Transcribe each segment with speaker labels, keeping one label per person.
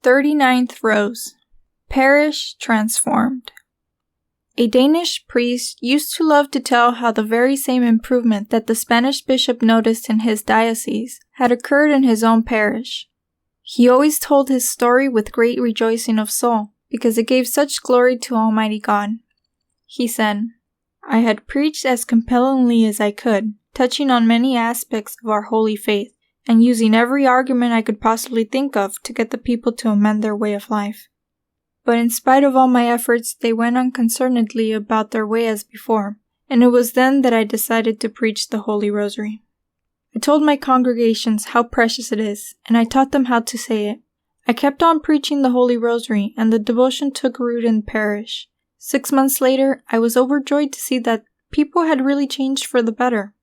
Speaker 1: 39th Rose. Parish transformed. A Danish priest used to love to tell how the very same improvement that the Spanish bishop noticed in his diocese had occurred in his own parish. He always told his story with great rejoicing of soul, because it gave such glory to Almighty God. He said, "I had preached as compellingly as I could, touching on many aspects of our holy faith, and using every argument I could possibly think of to get the people to amend their way of life. But in spite of all my efforts, they went unconcernedly about their way as before, and it was then that I decided to preach the Holy Rosary. I told my congregations how precious it is, and I taught them how to say it. I kept on preaching the Holy Rosary, and the devotion took root in the parish. 6 months later, I was overjoyed to see that people had really changed for the better.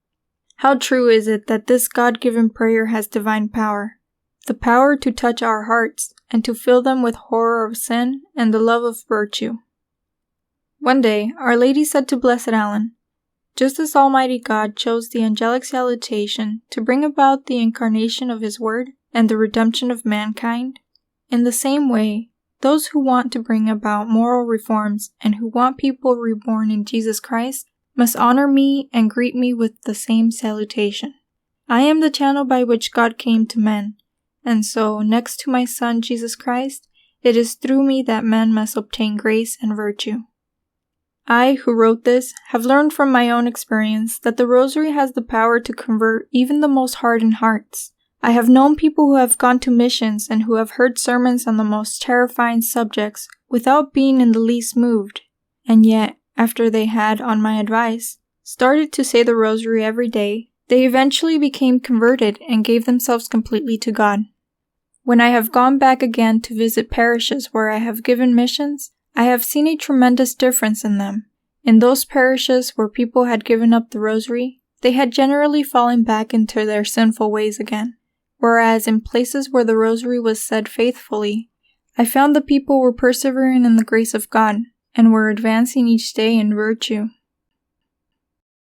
Speaker 1: How true is it that this God-given prayer has divine power, the power to touch our hearts and to fill them with horror of sin and the love of virtue." One day, Our Lady said to Blessed Alan, "Just as Almighty God chose the angelic salutation to bring about the incarnation of His Word and the redemption of mankind, in the same way, those who want to bring about moral reforms and who want people reborn in Jesus Christ must honor me and greet me with the same salutation. I am the channel by which God came to men, and so, next to my Son Jesus Christ, it is through me that men must obtain grace and virtue." I, who wrote this, have learned from my own experience that the Rosary has the power to convert even the most hardened hearts. I have known people who have gone to missions and who have heard sermons on the most terrifying subjects without being in the least moved, and yet, after they had, on my advice, started to say the Rosary every day, they eventually became converted and gave themselves completely to God. When I have gone back again to visit parishes where I have given missions, I have seen a tremendous difference in them. In those parishes where people had given up the Rosary, they had generally fallen back into their sinful ways again, whereas in places where the Rosary was said faithfully, I found the people were persevering in the grace of God, and were advancing each day in virtue.